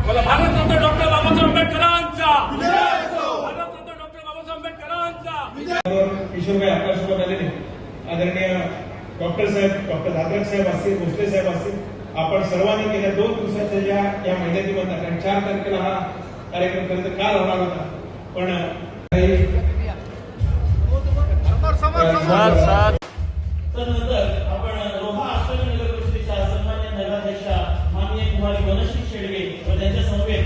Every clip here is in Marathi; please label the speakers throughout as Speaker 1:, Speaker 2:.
Speaker 1: भारतरत्न डॉक्टर बाबासाहेब आंबेडकरांचा भारतरत्न डॉक्टर बाबासाहेब आंबेडकरांचा
Speaker 2: किशोरभाई आकाशवाद आलेले आदरणीय डॉक्टर धात्रक साहेब असतील, भोसले साहेब असतील, आपण सर्वांनी गेल्या 2 दिवसाच्या या महिन्यामध्ये कारण 4 तारखेला हा कार्यक्रम पर्यंत काल होणार होता, पण
Speaker 3: तदनंतर आपण रोहा अष्टमी नगर परिषदेच्या सन्मान्य नगराध्यक्षा माननीय कुमारी वनश्री शेडगे व त्यांच्या समवेत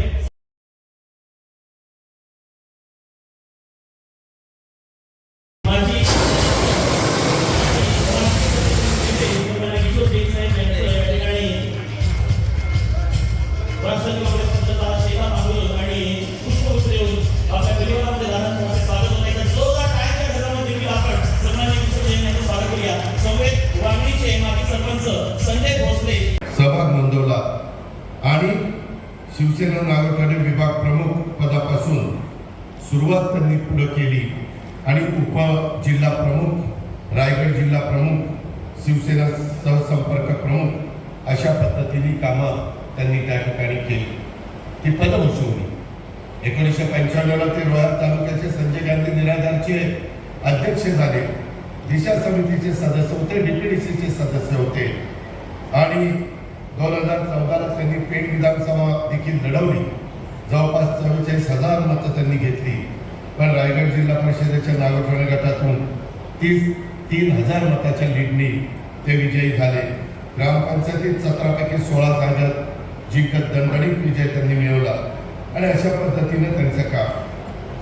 Speaker 3: माजी किशोर बेग साहेब यांचं या ठिकाणी राष्ट्रपती भवनात सेवा मागून आणि पुष्पगुच्छ देऊन आपल्या परिवारामध्ये जाण्याचं स्वागत होण्याचा जोरदार टाळ्यांच्या गजरामध्ये देखील आपण सन्मान्य किशोर बेग यांचं स्वागत करूया. समवेत वांगणीचे माजी सरपंच संजय भोसले
Speaker 4: सहभाग नोंदवला आणि शिवसेना नागरिकांनी विभाग प्रमुख पदापासून सुरुवात त्यांनी पुढे केली आणि उपजिल्हा प्रमुख, रायगड जिल्हा प्रमुख, शिवसेना सहसंपर्क प्रमुख अशा पद्धतीने कामं त्यांनी त्या ठिकाणी केली. ती पदं भूषवली. 1995ला ते रोहा तालुक्याचे संजय गांधी निराधारचे अध्यक्ष झाले, दिशा समितीचे सदस्य होते, डीपीडीसीचे सदस्य होते आणि 2014ला त्यांनी पेठ विधानसभा देखील लढवली. जवळपास 44,000 मतं त्यांनी घेतली, पण रायगड जिल्हा परिषदेच्या नागरिकांनी गटातून 3,000 मताच्या लीडनी ते विजयी झाले. ग्रामपंचायतीत 17 पैकी 16 जागा जिंकत दणदणीत विजय त्यांनी मिळवला आणि अशा पद्धतीने त्यांचं काम.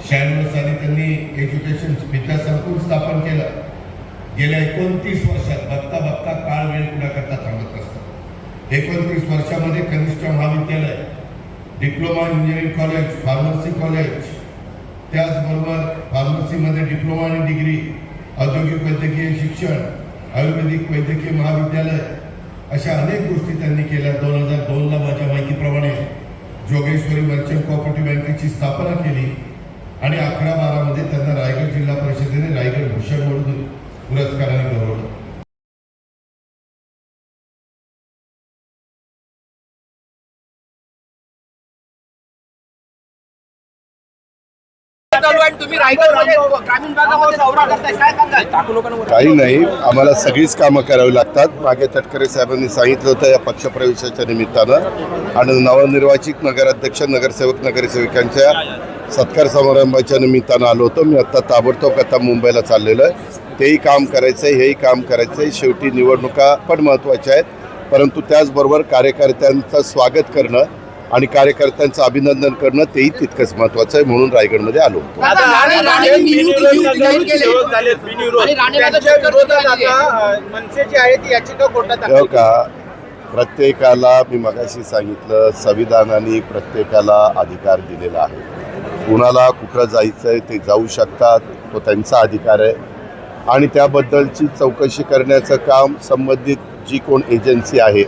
Speaker 4: 96 साली त्यांनी एज्युकेशन विद्यासंकुल स्थापन केलं. गेल्या 29 वर्षात बघता बघता काळ वेळ पुढे करता थांबत नसतं. 29 वर्षामध्ये कनिष्ठ महाविद्यालय, diploma engineering college, pharmacy college, त्याचबरोबर फार्मसीमध्ये डिप्लोमा आणि डिग्री, औद्योगिक वैद्यकीय शिक्षण, आयुर्वेदिक वैद्यकीय महाविद्यालय अशा अनेक गोष्टी त्यांनी केल्या. 2002ला माझ्या माहितीप्रमाणे जोगेश्वरी मर्चंट कोऑपरेटिव्ह बँकेची स्थापना केली आणि 11-12मध्ये त्यांना रायगड जिल्हा परिषदेने रायगड भूषण म्हणून पुरस्काराने गौरवलं.
Speaker 5: काही नाही, आम्हाला सगळीच कामं करावी लागतात. मागे तटकरे साहेबांनी सांगितलं होतं या पक्षप्रवेशाच्या निमित्तानं आणि नवनिर्वाचित नगराध्यक्ष, नगरसेवक, नगरसेविकांच्या सत्कार समारंभाच्या निमित्तानं आलो होतो. मी आत्ता ताबडतोब आता मुंबईला चाललेलो आहे. तेही काम करायचं आहे, हेही काम करायचं आहे. शेवटी निवडणुका पण महत्त्वाच्या आहेत, परंतु त्याचबरोबर कार्यकर्त्यांचं स्वागत करणं आणि कार्यकर्त्यांचं अभिनंदन करणं तेही तितकंच महत्त्वाचं आहे. म्हणून रायगडमध्ये आलो. का प्रत्येकाला मी मगाशी सांगितलं, संविधानाने प्रत्येकाला अधिकार दिलेला आहे. कुणाला कुठं जायचं आहे ते जाऊ शकतात, तो त्यांचा अधिकार आहे आणि त्याबद्दलची चौकशी करण्याचं काम संबंधित जी कोण एजन्सी आहे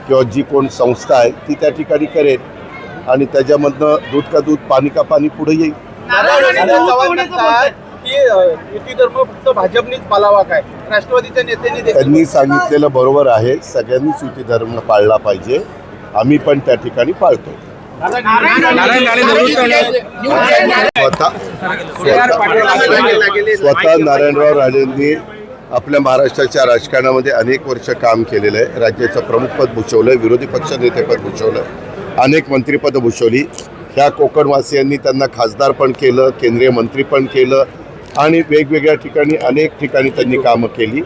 Speaker 5: किंवा जी कोण संस्था आहे ती त्या ठिकाणी करेल आणि त्याच्यामधनं दूध का दूध, पाणी का पाणी पुढे येईल.
Speaker 6: युती धर्म फक्त भाजपनीच पाळावा काय? राष्ट्रवादीच्या नेत्यांनी
Speaker 5: त्यांनी सांगितलेलं बरोबर आहे. सगळ्यांनीच युती धर्म पाळला पाहिजे. आम्ही पण त्या ठिकाणी पाळतो. स्वतः नारायणराव राणेंनी आपल्या महाराष्ट्राच्या राजकारणामध्ये अनेक वर्ष काम केलेलं आहे. राज्याचं प्रमुखपद भूषवलं, विरोधी पक्ष नेतेपद भूषवलं, अनेक मंत्रिपदं भूषवली. ह्या कोकणवासियांनी त्यांना खासदार पण केलं, केंद्रीय मंत्री पण केलं आणि वेगवेगळ्या ठिकाणी अनेक ठिकाणी त्यांनी कामं केली.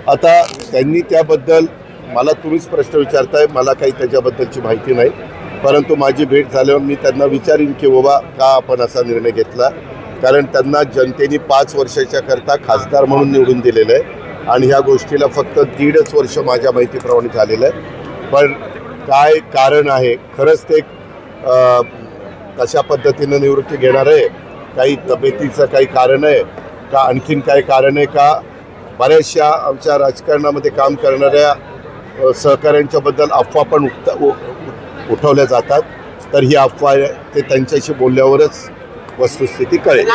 Speaker 5: आता त्यांनी त्याबद्दल मला तुम्हीच प्रश्न विचारताय, मला काही त्याच्याबद्दलची माहिती नाही, परंतु माझी भेट झाल्यावर मी त्यांना विचारीन की बाबा का आपण असा निर्णय घेतला. कारण त्यांना जनतेने 5 वर्षाच्या करता खासदार म्हणून निवडून दिलेलं आहे आणि ह्या गोष्टीला फक्त 1.5 वर्ष माझ्या माहितीप्रमाणे झालेलं आहे. पण काय कारण आहे, खरंच ते कशा पद्धतीनं निवृत्ती घेणार आहे, काही तब्येतीचं काही कारण आहे का, आणखीन काही कारण आहे का, बऱ्याचशा आमच्या राजकारणामध्ये काम करणाऱ्या सहकाऱ्यांच्याबद्दल अफवा पण उठवल्या जातात. तर ही अफवा आहे, ते त्यांच्याशी बोलल्यावरच वस्तुस्थिती कळेल.